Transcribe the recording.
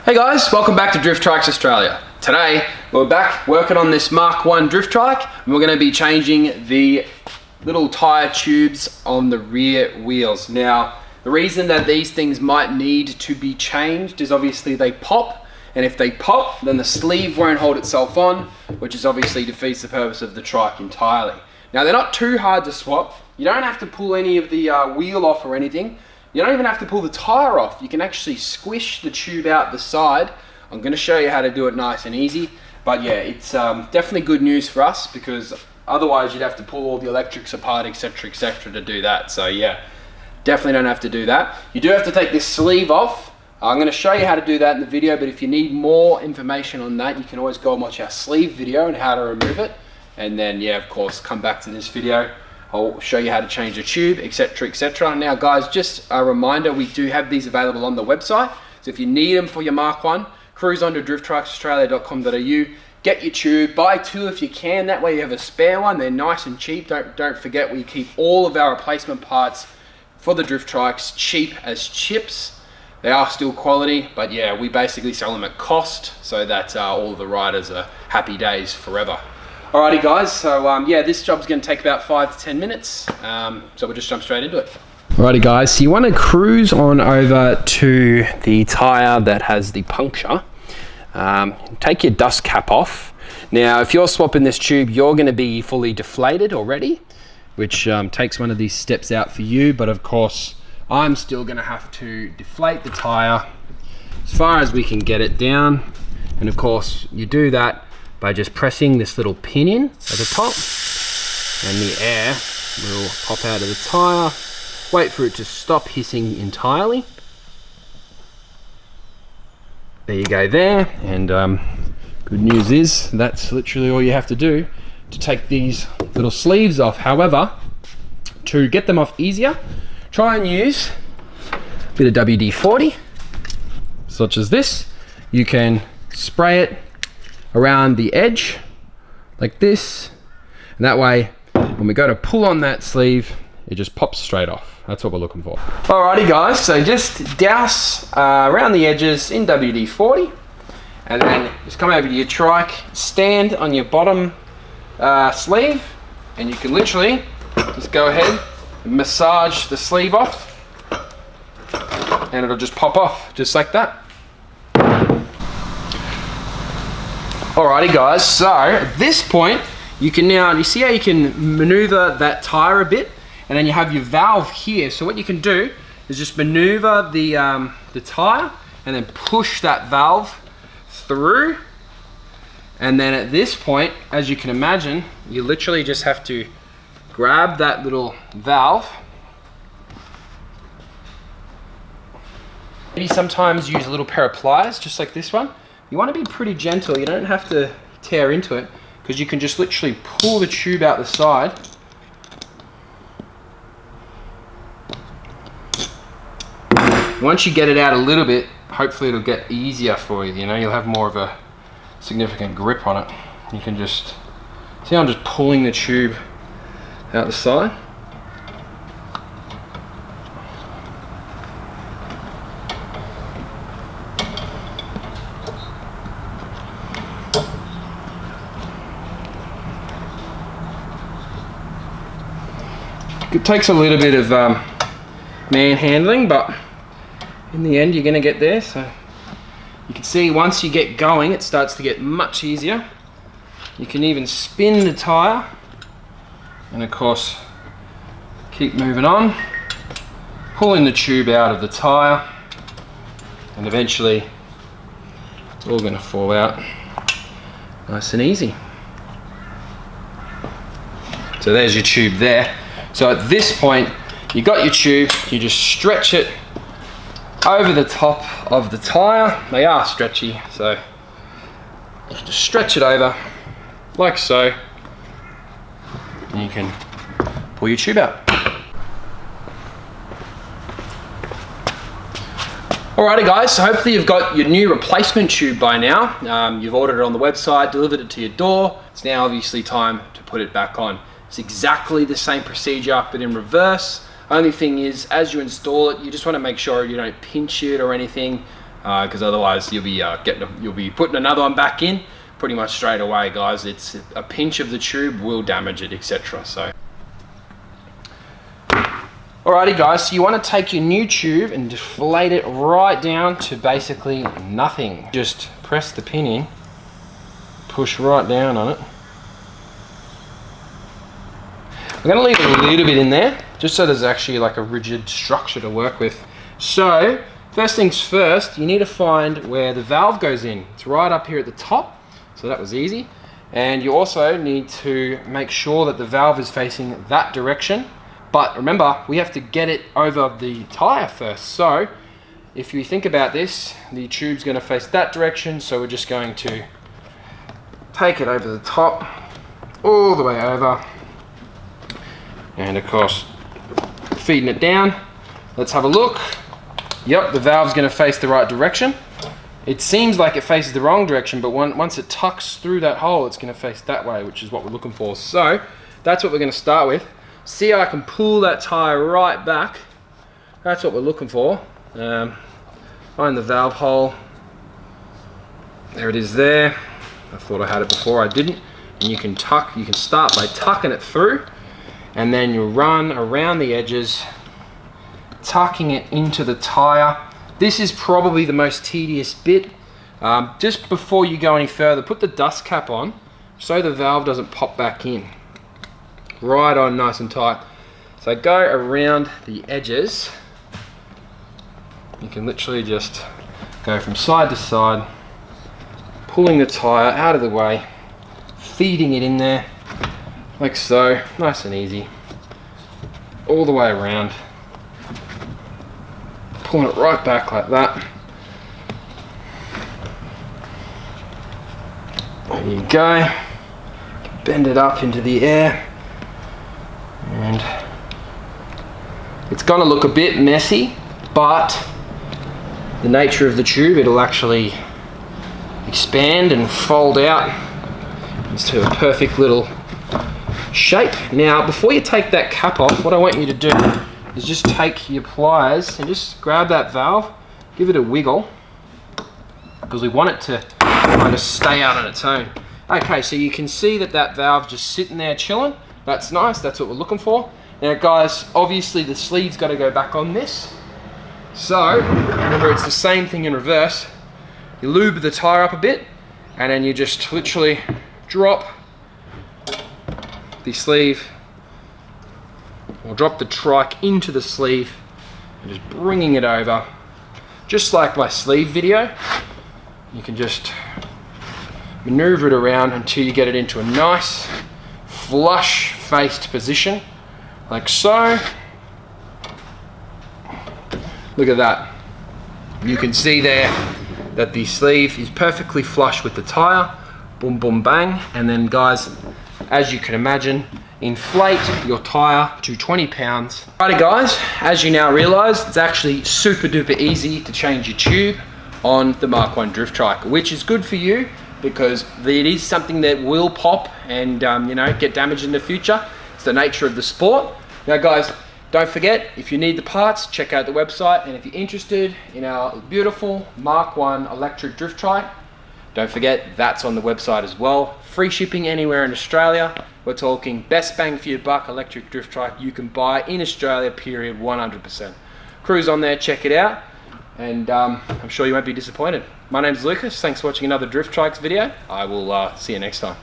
Hey guys, welcome back to Drift Trikes Australia. Today we're back working on this Mark 1 drift trike, and we're going to be changing the little tyre tubes on the rear wheels. Now, the reason that these things might need to be changed is obviously they pop, and if they pop then the sleeve won't hold itself on, which is obviously defeats the purpose of the trike entirely. Now, they're not too hard to swap. You don't have to pull any of the wheel off or anything. You don't even have to pull the tire off. You can actually squish the tube out the side. I'm going to show you how to do it nice and easy. But yeah, it's definitely good news for us, because otherwise you'd have to pull all the electrics apart, etc, etc to do that. So yeah, definitely don't have to do that. You do have to take this sleeve off. I'm going to show you how to do that in the video, but if you need more information on that, you can always go and watch our sleeve video and how to remove it. And then yeah, of course, come back to this video. I'll show you how to change the tube, etc, etc. Now guys, just a reminder, we do have these available on the website. So if you need them for your Mark 1, cruise on to drifttrikesaustralia.com.au, get your tube, buy 2 if you can, that way you have a spare one. They're nice and cheap. Don't forget, we keep all of our replacement parts for the drift trikes cheap as chips. They are still quality, but yeah, we basically sell them at cost so that all of the riders are happy days forever. Alrighty guys, so yeah, this job's going to take about 5 to 10 minutes, so we'll just jump straight into it. Alrighty guys, so you want to cruise on over to the tyre that has the puncture. Take your dust cap off. Now if you're swapping this tube, you're going to be fully deflated already, which takes one of these steps out for you, but of course I'm still going to have to deflate the tyre as far as we can get it down, and of course you do that by just pressing this little pin in at the top, and the air will pop out of the tyre. Wait for it to stop hissing entirely. There you go there, and good news is that's literally all you have to do to take these little sleeves off. However, to get them off easier, try and use a bit of WD-40, such as this. You can spray it around the edge like this, and that way when we go to pull on that sleeve, it just pops straight off. That's what we're looking for. Alrighty guys, so just douse around the edges in WD-40, and then just come over to your trike, stand on your bottom sleeve, and you can literally just go ahead and massage the sleeve off, and it'll just pop off just like that. Alrighty guys, so at this point, you can now, you see how you can maneuver that tire a bit, and then you have your valve here. So what you can do is just maneuver the tire and then push that valve through. And then at this point, as you can imagine, you literally just have to grab that little valve. Maybe sometimes use a little pair of pliers, just like this one. You want to be pretty gentle. You don't have to tear into it, because you can just literally pull the tube out the side. Once you get it out a little bit, hopefully it'll get easier for you. You know, you'll have more of a significant grip on it. You can just see how I'm just pulling the tube out the side. It takes a little bit of manhandling, but in the end you're going to get there. So you can see once you get going, it starts to get much easier. You can even spin the tire, and of course keep moving on, pulling the tube out of the tire, and eventually it's all going to fall out nice and easy. So there's your tube there. So at this point, you got your tube, you just stretch it over the top of the tire. They are stretchy, so you just stretch it over like so, and you can pull your tube out. Alrighty guys, so hopefully you've got your new replacement tube by now. You've ordered it on the website, delivered it to your door. It's now obviously time to put it back on. It's exactly the same procedure, but in reverse. Only thing is, as you install it, you just want to make sure you don't pinch it or anything. because otherwise you'll be putting another one back in pretty much straight away, guys. It's a pinch of the tube will damage it, etc. So alrighty guys, so you want to take your new tube and deflate it right down to basically nothing. Just press the pin in, push right down on it. I'm going to leave a little bit in there, just so there's actually like a rigid structure to work with. So, first things first, you need to find where the valve goes in. It's right up here at the top, so that was easy. And you also need to make sure that the valve is facing that direction. But remember, we have to get it over the tire first. So, if you think about this, the tube's going to face that direction, so we're just going to take it over the top, all the way over. And of course, feeding it down. Let's have a look. Yep, the valve's going to face the right direction. It seems like it faces the wrong direction, but once it tucks through that hole, it's going to face that way, which is what we're looking for. So that's what we're going to start with. See how I can pull that tire right back. That's what we're looking for. Find the valve hole. There it is there. I thought I had it before, I didn't. And you can start by tucking it through, and then you run around the edges, tucking it into the tire. This is probably the most tedious bit. Just before you go any further, put the dust cap on so the valve doesn't pop back in. Right on, nice and tight. So go around the edges. You can literally just go from side to side, pulling the tire out of the way, feeding it in there, like so, nice and easy, all the way around, pulling it right back like that. There you go, bend it up into the air, and it's going to look a bit messy, but the nature of the tube, it'll actually expand and fold out into a perfect little shape. Now, before you take that cap off, what I want you to do is just take your pliers and just grab that valve, give it a wiggle, because we want it to kind of stay out on its own. Okay, so you can see that that valve just sitting there chilling. That's nice, that's what we're looking for. Now guys, obviously the sleeve's got to go back on this. So, remember it's the same thing in reverse. You lube the tire up a bit, and then you just literally drop the sleeve, or drop the trike into the sleeve, and just bringing it over. Just like my sleeve video, you can just maneuver it around until you get it into a nice flush faced position, like so. Look at that. You can see there that the sleeve is perfectly flush with the tire. Boom, boom, bang. And then guys, as you can imagine, inflate your tire to 20 pounds. Alrighty guys, as you now realize, it's actually super duper easy to change your tube on the Mark 1 drift trike, which is good for you because it is something that will pop and you know, get damaged in the future. It's the nature of the sport. Now guys, don't forget, if you need the parts, check out the website, and if you're interested in our beautiful Mark 1 electric drift trike, don't forget that's on the website as well. Free shipping anywhere in Australia. We're talking best bang for your buck electric drift trike you can buy in Australia, period, 100%. Cruise on there, check it out, and I'm sure you won't be disappointed. My name's Lucas, thanks for watching another Drift Trikes video. I will see you next time.